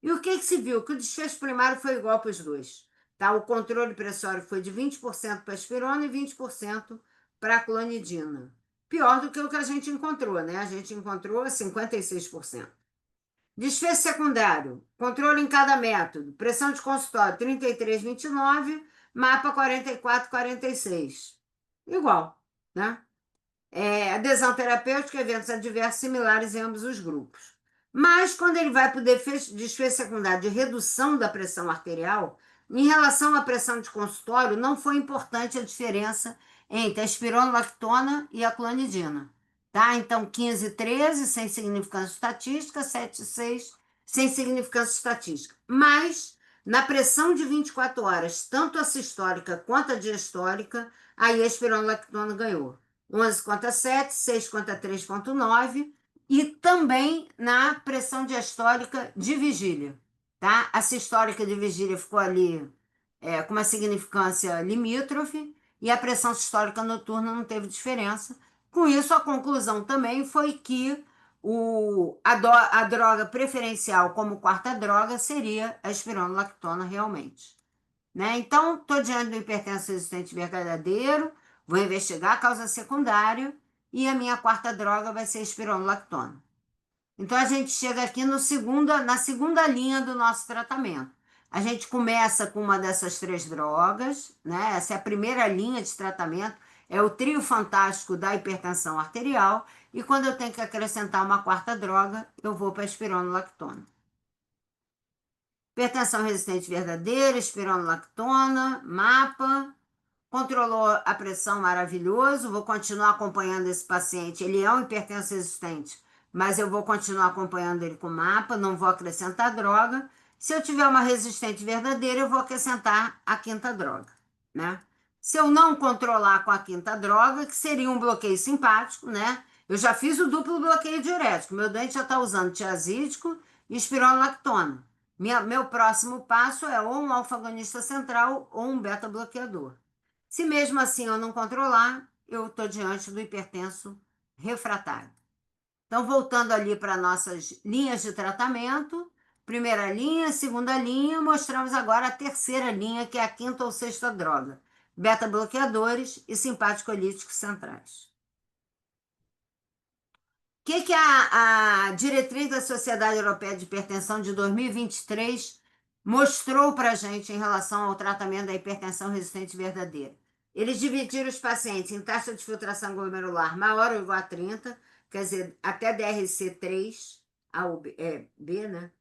E o que se viu? Que o desfecho primário foi igual para os dois. Tá? O controle pressório foi de 20% para a aspirona e 20% para a clonidina. Pior do que o que a gente encontrou, né? A gente encontrou 56%. Desfecho secundário, controle em cada método, pressão de consultório 33,29, mapa 44,46. Igual, né? Adesão terapêutica, eventos adversos similares em ambos os grupos. Mas, quando ele vai para o desfecho secundário de redução da pressão arterial, em relação à pressão de consultório, não foi importante a diferença entre a espironolactona e a clonidina. Tá? Então, 15 e 13, sem significância estatística, 7 e 6, sem significância estatística. Mas, na pressão de 24 horas, tanto a sistólica quanto a diastólica, aí a espironolactona ganhou. 11,7, 6,3,9 e também na pressão diastólica de vigília, tá? A sistólica de vigília ficou ali com uma significância limítrofe e a pressão sistólica noturna não teve diferença. Com isso, a conclusão também foi que a droga preferencial como quarta droga seria a espironolactona realmente. Né? Então, estou diante do hipertenso resistente verdadeiro, vou investigar a causa secundária e a minha quarta droga vai ser a espironolactona. Então, a gente chega aqui na segunda linha do nosso tratamento. A gente começa com uma dessas três drogas, né? Essa é a primeira linha de tratamento, é o trio fantástico da hipertensão arterial, e quando eu tenho que acrescentar uma quarta droga, eu vou para a espironolactona. Hipertensão resistente verdadeira, espironolactona, mapa, controlou a pressão, maravilhoso, vou continuar acompanhando esse paciente. Ele é um hipertenso resistente, mas eu vou continuar acompanhando ele com mapa, não vou acrescentar droga. Se eu tiver uma resistente verdadeira, eu vou acrescentar a quinta droga, né? Se eu não controlar com a quinta droga, que seria um bloqueio simpático, né? Eu já fiz o duplo bloqueio diurético. Meu doente já está usando tiazídico e espironolactona. Meu próximo passo é ou um alfa-agonista central ou um beta-bloqueador. Se mesmo assim eu não controlar, eu estou diante do hipertenso refratário. Então, voltando ali para nossas linhas de tratamento, primeira linha, segunda linha, mostramos agora a terceira linha, que é a quinta ou sexta droga, beta-bloqueadores e simpático-olíticos centrais. O que a diretriz da Sociedade Europeia de Hipertensão de 2023 mostrou para a gente em relação ao tratamento da hipertensão resistente verdadeira? Eles dividiram os pacientes em taxa de filtração glomerular maior ou igual a 30, quer dizer, até DRC3, A ou B, B, né?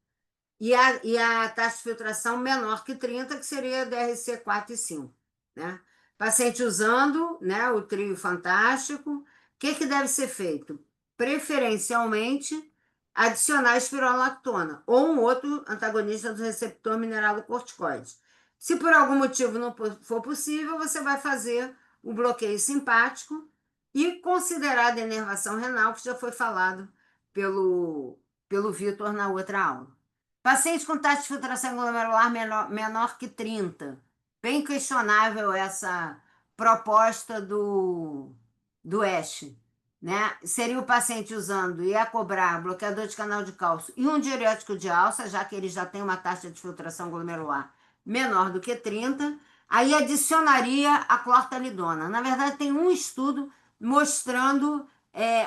E a taxa de filtração menor que 30, que seria DRC 4 e 5, né? Paciente usando, né, o trio fantástico, o que deve ser feito? Preferencialmente, adicionar espironolactona ou um outro antagonista do receptor mineralocorticoide. Se por algum motivo não for possível, você vai fazer o bloqueio simpático e considerar a denervação renal, que já foi falado pelo Vitor na outra aula. Paciente com taxa de filtração glomerular menor que 30. Bem questionável essa proposta do Ash, né? Seria o paciente usando Iacobrar, bloqueador de canal de cálcio e um diurético de alça, já que ele já tem uma taxa de filtração glomerular menor do que 30. Aí adicionaria a clortalidona. Na verdade, tem um estudo mostrando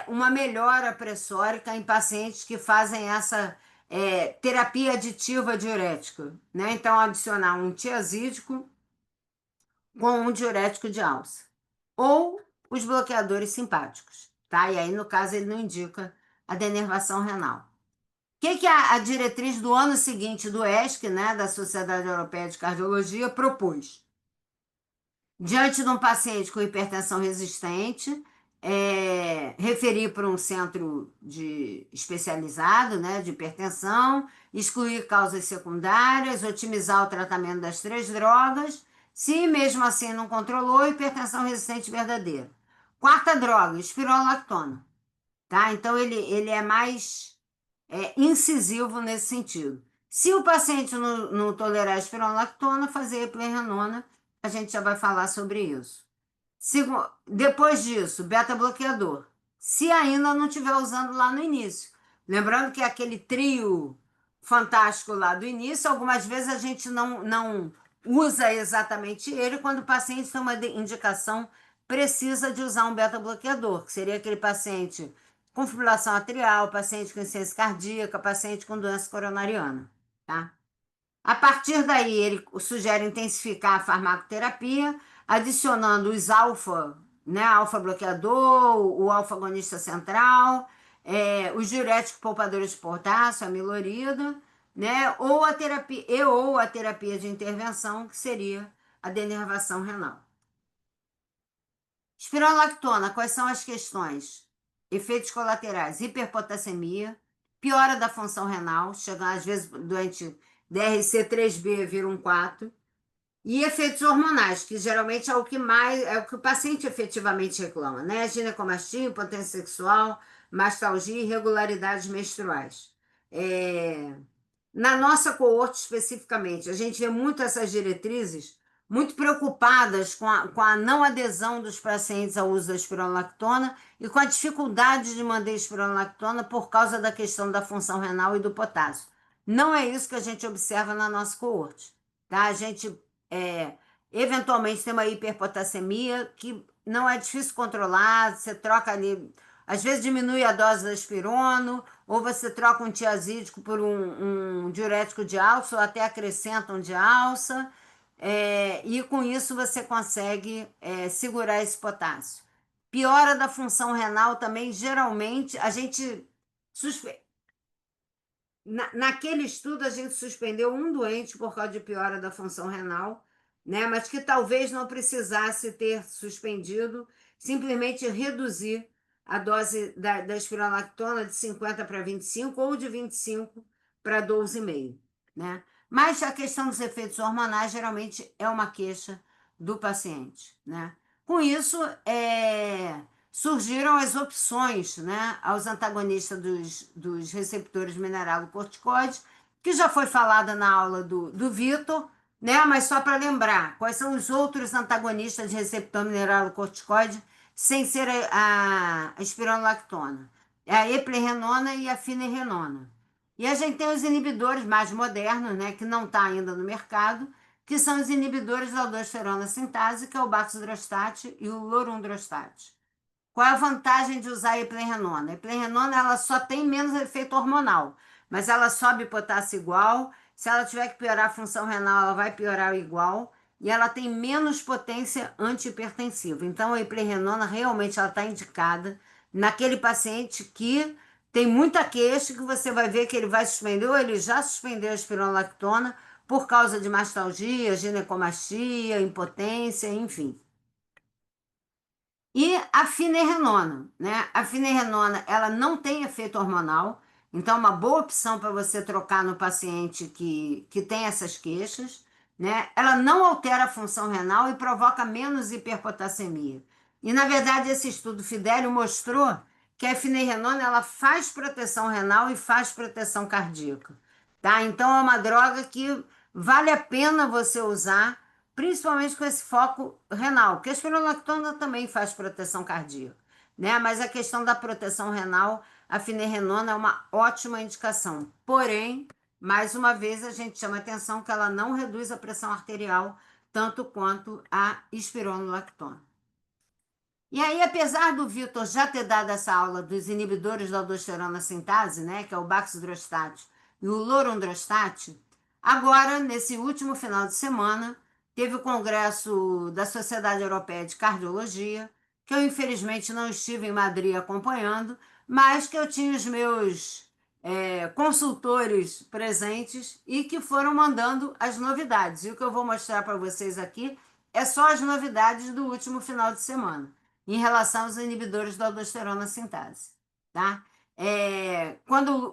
uma melhora pressórica em pacientes que fazem essa terapia aditiva diurética, né? Então, adicionar um tiazídico com um diurético de alça. Ou os bloqueadores simpáticos, tá? E aí, no caso, ele não indica a denervação renal. O que a diretriz do ano seguinte do ESC, né, da Sociedade Europeia de Cardiologia, propôs? Diante de um paciente com hipertensão resistente, referir para um centro especializado, né, de hipertensão, excluir causas secundárias, otimizar o tratamento das três drogas, se mesmo assim não controlou, hipertensão resistente verdadeira. Quarta droga, espironolactona, tá? Então ele é mais incisivo nesse sentido. Se o paciente não tolerar a espironolactona, fazer eplerenona, a gente já vai falar sobre isso. Depois disso, beta-bloqueador. Se ainda não estiver usando lá no início. Lembrando que aquele trio fantástico lá do início, algumas vezes a gente não usa exatamente ele quando o paciente tem uma indicação precisa de usar um beta-bloqueador, que seria aquele paciente com fibrilação atrial, paciente com insuficiência cardíaca, paciente com doença coronariana, tá? A partir daí, ele sugere intensificar a farmacoterapia, adicionando os alfa, né, alfa-bloqueador, o alfa-agonista central, os diuréticos poupadores de potássio, a milorida, né, ou a terapia de intervenção, que seria a denervação renal. Espironolactona, quais são as questões? Efeitos colaterais, hiperpotassemia, piora da função renal, chegando às vezes doente DRC3B vira um 4, e efeitos hormonais, que geralmente é o que o paciente efetivamente reclama, né? Ginecomastia, impotência sexual, mastalgia e irregularidades menstruais. Na nossa coorte especificamente, a gente vê muito essas diretrizes muito preocupadas com a não adesão dos pacientes ao uso da espironolactona e com a dificuldade de manter a espironolactona por causa da questão da função renal e do potássio. Não é isso que a gente observa na nossa coorte, tá? A gente eventualmente tem uma hiperpotassemia que não é difícil controlar, você troca ali, às vezes diminui a dose da espirono, ou você troca um tiazídico por um diurético de alça, ou até acrescenta um de alça, e com isso você consegue segurar esse potássio. Piora da função renal também, geralmente, a gente naquele estudo a gente suspendeu um doente por causa de piora da função renal, né? Mas que talvez não precisasse ter suspendido, simplesmente reduzir a dose da espironolactona de 50 para 25 ou de 25 para 12,5, né? Mas a questão dos efeitos hormonais geralmente é uma queixa do paciente, né? Com isso, surgiram as opções, né, aos antagonistas dos receptores mineralocorticoides, que já foi falada na aula do Vitor, né? Mas só para lembrar, quais são os outros antagonistas de receptor mineralocorticoide sem ser a espironolactona? É a eplerenona e a finerenona. E a gente tem os inibidores mais modernos, né, que não está ainda no mercado, que são os inibidores da aldosterona sintase, que é o baxdrostat e o lorundrostat. Qual é a vantagem de usar a eplerenona? A eplerenona ela só tem menos efeito hormonal, mas ela sobe potássio igual. Se ela tiver que piorar a função renal, ela vai piorar igual. E ela tem menos potência antihipertensiva. Então, a eplerenona realmente ela está indicada naquele paciente que tem muita queixa, que você vai ver que ele vai suspender, ou ele já suspendeu a espironolactona por causa de mastalgia, ginecomastia, impotência, enfim. E a finerenona, né? A finerenona, ela não tem efeito hormonal, então é uma boa opção para você trocar no paciente que tem essas queixas, né? Ela não altera a função renal e provoca menos hiperpotassemia. E, na verdade, esse estudo Fidelio mostrou que a finerenona, ela faz proteção renal e faz proteção cardíaca, tá? Então, é uma droga que vale a pena você usar principalmente com esse foco renal, porque a espironolactona também faz proteção cardíaca, né? Mas a questão da proteção renal, a finerenona é uma ótima indicação. Porém, mais uma vez, a gente chama atenção que ela não reduz a pressão arterial tanto quanto a espironolactona. E aí, apesar do Vitor já ter dado essa aula dos inibidores da aldosterona sintase, né, que é o baxdrostat e o lorundrostat, agora, nesse último final de semana, teve o congresso da Sociedade Europeia de Cardiologia, que eu infelizmente não estive em Madrid acompanhando, mas que eu tinha os meus consultores presentes e que foram mandando as novidades. E o que eu vou mostrar para vocês aqui é só as novidades do último final de semana em relação aos inibidores da aldosterona sintase, tá? Quando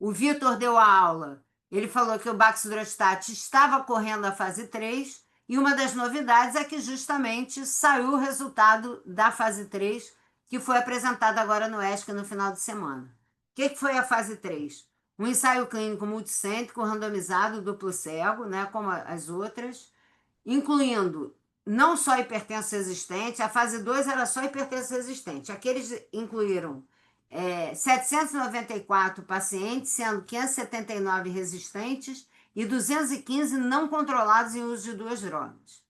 o Vitor deu a aula, ele falou que o baxdrostat estava correndo a fase 3 e uma das novidades é que justamente saiu o resultado da fase 3 que foi apresentado agora no ESC no final de semana. O que foi a fase 3? Um ensaio clínico multicêntrico, randomizado, duplo cego, né, como as outras, incluindo não só hipertenso resistente, a fase 2 era só hipertenso resistente. Aqueles incluíram 794 pacientes, sendo 579 resistentes e 215 não controlados em uso de duas drogas.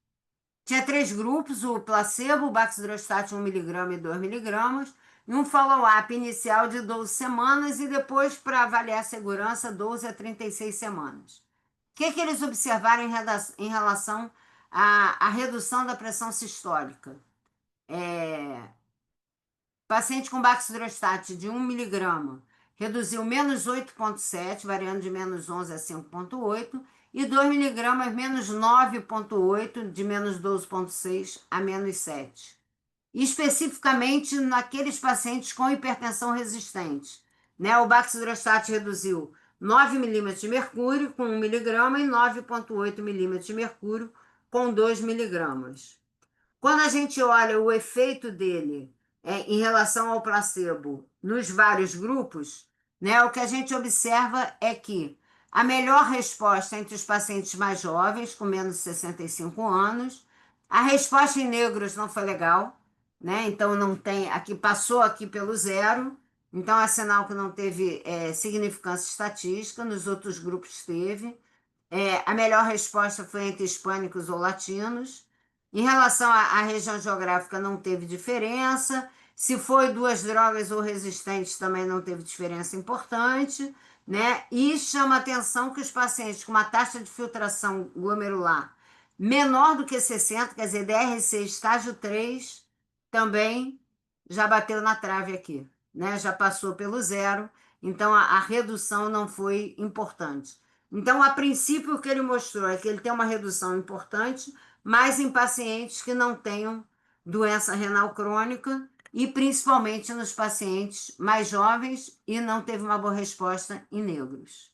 Tinha três grupos, o placebo, o baxdrostat 1 mg e 2 mg, e um follow-up inicial de 12 semanas e depois, para avaliar a segurança, 12 a 36 semanas. O que eles observaram em relação à redução da pressão sistólica? Paciente com baxdrostat de 1 mg reduziu menos 8,7, variando de menos 11 a 5,8, e 2 mg menos 9,8, de menos 12,6 a menos 7. Especificamente naqueles pacientes com hipertensão resistente, né? O baxdrostat reduziu 9 milímetros de mercúrio com 1 mg e 9,8 milímetros de mercúrio com 2 mg. Quando a gente olha o efeito dele em relação ao placebo nos vários grupos, né, o que a gente observa é que a melhor resposta entre os pacientes mais jovens, com menos de 65 anos, a resposta em negros não foi legal, né? Então não tem, aqui passou aqui pelo zero, então é sinal que não teve significância estatística, nos outros grupos teve. A melhor resposta foi entre hispânicos ou latinos. Em relação à região geográfica, não teve diferença. Se foi duas drogas ou resistentes, também não teve diferença importante, né? E chama atenção que os pacientes com uma taxa de filtração glomerular menor do que 60, quer dizer, DRC estágio 3, também já bateu na trave aqui, né? Já passou pelo zero, então a redução não foi importante. Então, a princípio, o que ele mostrou é que ele tem uma redução importante, mas em pacientes que não tenham doença renal crônica e principalmente nos pacientes mais jovens e não teve uma boa resposta em negros.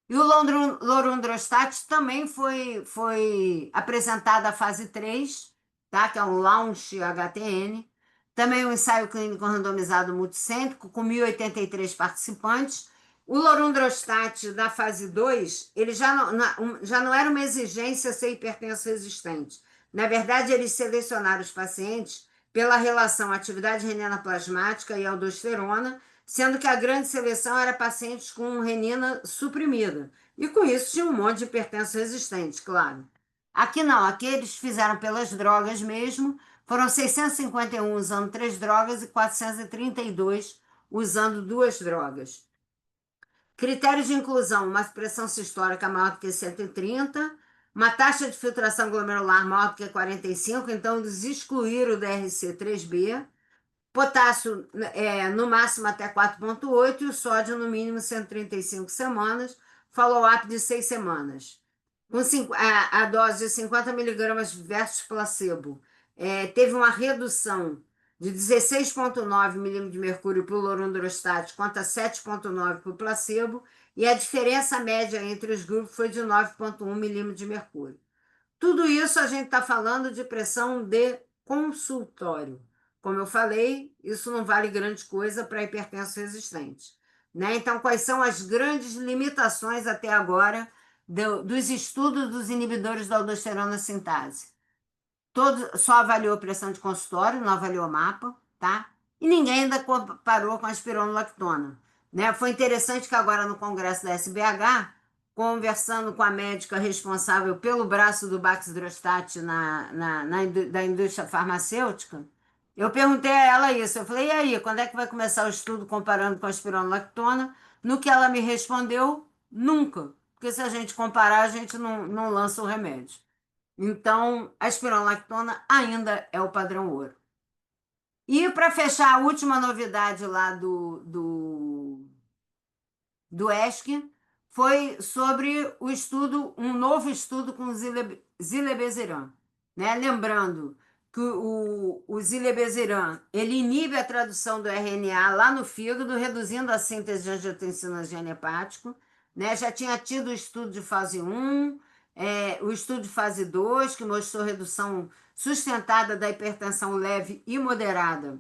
E o lorundrostat também foi apresentado a fase 3, tá? Que é um Launch HTN. Também um ensaio clínico randomizado multicêntrico, com 1.083 participantes. O lorundrostat da fase 2, ele já não era uma exigência ser hipertenso resistente. Na verdade, eles selecionaram os pacientes pela relação atividade renina plasmática e aldosterona, sendo que a grande seleção era pacientes com renina suprimida. E com isso tinha um monte de hipertenso resistente, claro. Aqui não, aqui eles fizeram pelas drogas mesmo, foram 651 usando 3 drogas e 432 usando 2 drogas. Critérios de inclusão: uma pressão sistólica maior do que 130, uma taxa de filtração glomerular maior do que 45, então eles excluíram o DRC3B, potássio no máximo até 4,8 e o sódio no mínimo 135 semanas, follow-up de 6 semanas. Com a dose de 50 miligramas versus placebo, teve uma redução de 16,9 milímetros de mercúrio para o lorundrostat contra 7,9 para o placebo, e a diferença média entre os grupos foi de 9,1 milímetros de mercúrio. Tudo isso a gente está falando de pressão de consultório. Como eu falei, isso não vale grande coisa para hipertenso resistente, né? Então, quais são as grandes limitações até agora dos estudos dos inibidores da aldosterona sintase? Só avaliou pressão de consultório, não avaliou mapa, tá? E ninguém ainda comparou com a espironolactona, né? Foi interessante que agora no congresso da SBH, conversando com a médica responsável pelo braço do Baxdrostat da indústria farmacêutica, eu perguntei a ela isso. Eu falei, e aí, quando é que vai começar o estudo comparando com a espironolactona? No que ela me respondeu, nunca. Porque se a gente comparar, a gente não lança o remédio. Então, a espironolactona ainda é o padrão ouro. E para fechar, a última novidade lá do ESC foi sobre o estudo, um novo estudo com zilebeziran, né? Lembrando que o zilebeziran, ele inibe a tradução do RNA lá no fígado, reduzindo a síntese de angiotensina gene hepático, né? Já tinha tido o estudo de fase 1, o estudo de fase 2, que mostrou redução sustentada da hipertensão leve e moderada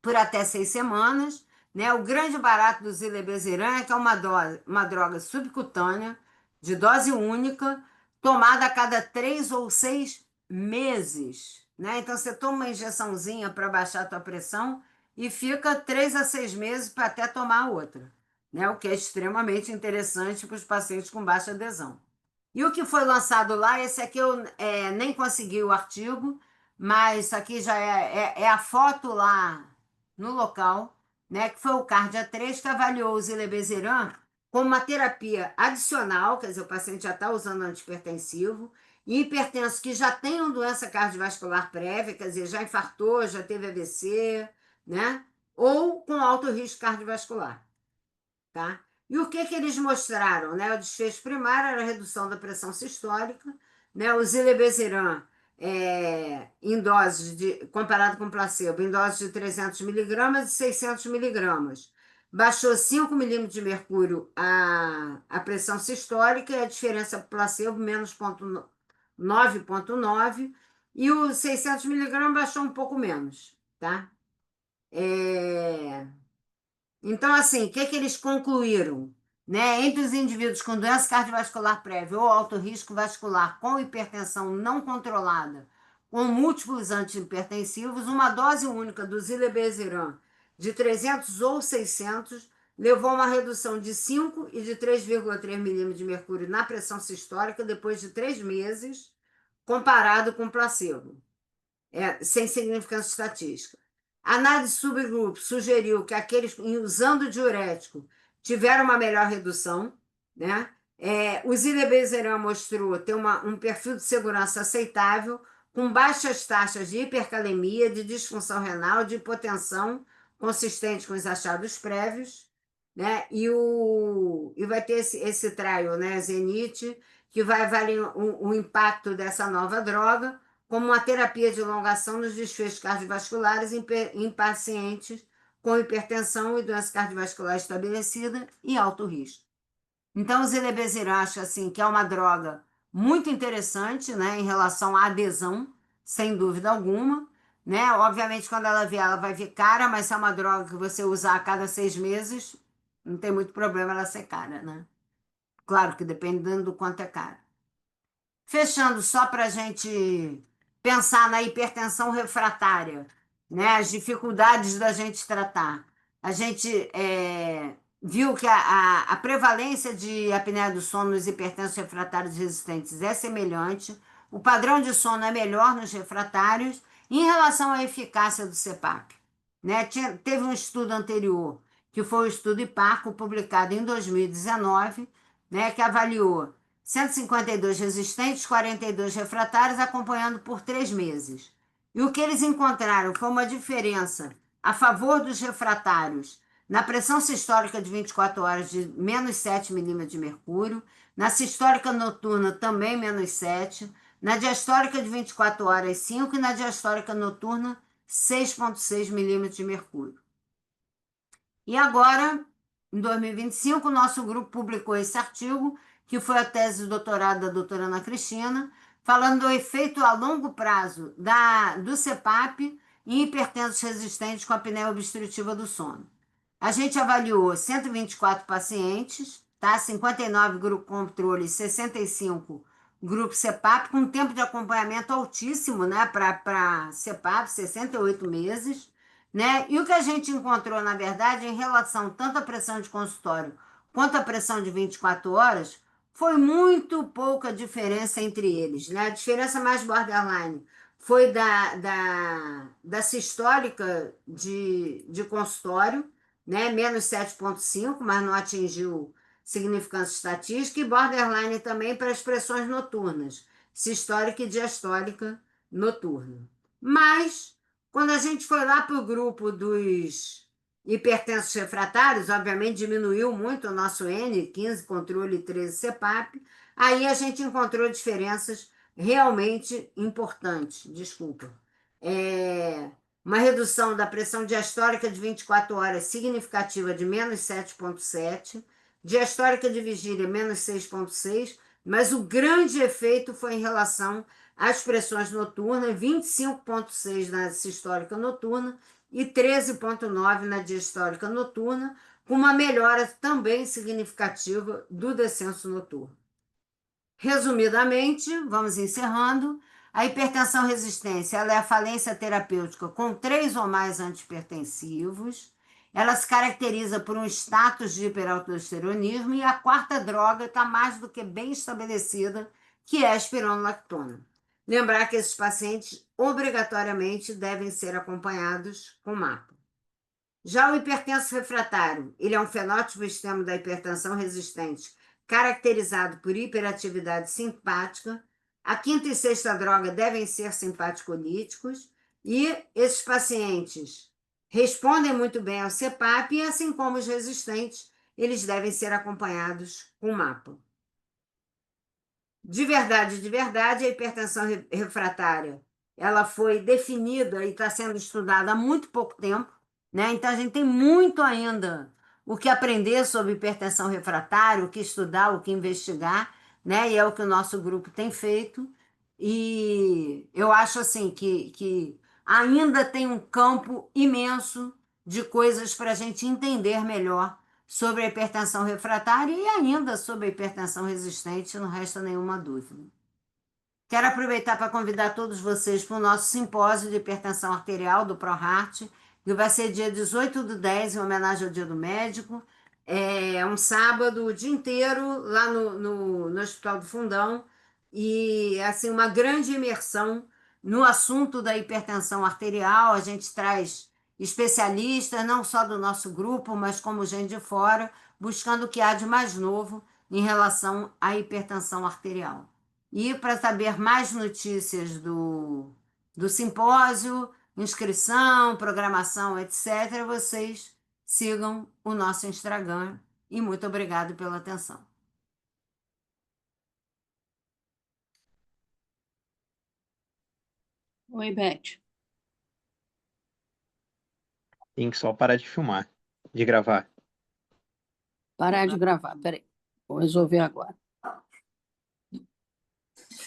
por até 6 semanas, né? O grande barato do zilebeziran é que é uma droga subcutânea, de dose única, tomada a cada 3 ou 6 meses, né? Então, você toma uma injeçãozinha para baixar a tua pressão e fica 3 a 6 meses para até tomar outra, né? O que é extremamente interessante para os pacientes com baixa adesão. E o que foi lançado lá, esse aqui eu nem consegui o artigo, mas isso aqui já é a foto lá no local, né, que foi o Cardia 3, que avaliou o zilebeziran como uma terapia adicional, quer dizer, o paciente já está usando antihipertensivo, e hipertenso que já tem uma doença cardiovascular prévia, quer dizer, já infartou, já teve AVC, né, ou com alto risco cardiovascular, tá? E o que eles mostraram, né? O desfecho primário era a redução da pressão sistólica, né? O zilebeziran, em doses comparado com placebo, em doses de 300 miligramas e 600 miligramas. Baixou 5 milímetros de mercúrio a pressão sistólica e a diferença placebo menos 9,9, e o 600 miligramas baixou um pouco menos, tá? Então, assim, o que eles concluíram? Né? Entre os indivíduos com doença cardiovascular prévia ou alto risco vascular com hipertensão não controlada, com múltiplos antihipertensivos, uma dose única do zilebeziran de 300 ou 600 levou a uma redução de 5 e de 3,3 milímetros de mercúrio na pressão sistólica depois de 3 meses, comparado com placebo, sem significância estatística. A análise subgrupo sugeriu que aqueles usando diurético tiveram uma melhor redução, né? O zilebeziran mostrou ter um perfil de segurança aceitável, com baixas taxas de hipercalemia, de disfunção renal, de hipotensão, consistente com os achados prévios, né? E vai ter esse trial, né, Zenit, que vai avaliar o impacto dessa nova droga como uma terapia de elongação nos desfechos cardiovasculares em pacientes com hipertensão e doença cardiovascular estabelecida e alto risco. Então, o Zilebesiran acha assim, que é uma droga muito interessante, né, em relação à adesão, sem dúvida alguma, né? Obviamente, quando ela vier, ela vai vir cara, mas se é uma droga que você usar a cada 6 meses, não tem muito problema ela ser cara, né? Claro que dependendo do quanto é cara. Fechando, só para a gente pensar na hipertensão refratária, né? As dificuldades da gente tratar. A gente viu que a prevalência de apneia do sono nos hipertensos refratários resistentes é semelhante, o padrão de sono é melhor nos refratários em relação à eficácia do CPAP. Né? Teve um estudo anterior, que foi o estudo IPARCO, publicado em 2019, né, que avaliou 152 resistentes, 42 refratários, acompanhando por 3 meses. E o que eles encontraram foi uma diferença a favor dos refratários na pressão sistólica de 24 horas de menos 7 milímetros de mercúrio, na sistólica noturna também menos 7, na diastólica de 24 horas 5 e na diastólica noturna 6,6 milímetros de mercúrio. E agora, em 2025, o nosso grupo publicou esse artigo, que foi a tese de doutorado da doutora Ana Cristina, falando do efeito a longo prazo do CPAP em hipertensos resistentes com apneia obstrutiva do sono. A gente avaliou 124 pacientes, tá? 59 grupo controle e 65 grupo CPAP, com tempo de acompanhamento altíssimo, né? Para CPAP, 68 meses, né? E o que a gente encontrou, na verdade, em relação tanto à pressão de consultório quanto à pressão de 24 horas, foi muito pouca diferença entre eles, né? A diferença mais borderline foi da sistólica de consultório, né? Menos 7,5, mas não atingiu significância estatística, e borderline também para as pressões noturnas, sistólica e diastólica noturna. Mas, quando a gente foi lá para o grupo dos hipertensos refratários, obviamente diminuiu muito o nosso N, 15 controle e 13 CPAP, aí a gente encontrou diferenças realmente importantes, desculpa. Uma redução da pressão diastólica de 24 horas significativa de menos 7,7, diastólica de vigília menos 6,6, mas o grande efeito foi em relação às pressões noturnas, 25,6 na sistólica noturna e 13,9 na diastólica noturna, com uma melhora também significativa do descenso noturno. Resumidamente, vamos encerrando, a hipertensão resistência ela é a falência terapêutica com 3 ou mais antihipertensivos. Ela se caracteriza por um status de hiperaldosteronismo e a quarta droga está mais do que bem estabelecida, que é a espironolactona. Lembrar que esses pacientes obrigatoriamente devem ser acompanhados com MAPA. Já o hipertenso refratário, ele é um fenótipo extremo da hipertensão resistente, caracterizado por hiperatividade simpática. A quinta e sexta droga devem ser simpaticolíticos e esses pacientes respondem muito bem ao CPAP e, assim como os resistentes, eles devem ser acompanhados com MAPA. De verdade, a hipertensão refratária, ela foi definida e está sendo estudada há muito pouco tempo, né? Então, a gente tem muito ainda o que aprender sobre hipertensão refratária, o que estudar, o que investigar, né? E é o que o nosso grupo tem feito. E eu acho, assim, que ainda tem um campo imenso de coisas para a gente entender melhor sobre a hipertensão refratária e ainda sobre a hipertensão resistente, não resta nenhuma dúvida. Quero aproveitar para convidar todos vocês para o nosso simpósio de hipertensão arterial do ProHeart, que vai ser dia 18/10, em homenagem ao Dia do Médico. É um sábado, o dia inteiro, lá no Hospital do Fundão, e assim, uma grande imersão no assunto da hipertensão arterial. A gente traz especialistas, não só do nosso grupo, mas como gente de fora, buscando o que há de mais novo em relação à hipertensão arterial. E para saber mais notícias do simpósio, inscrição, programação, etc., vocês sigam o nosso Instagram e muito obrigado pela atenção. Oi, Beth. Tem que só parar de filmar, de gravar. Parar de gravar. Peraí. Vou resolver agora.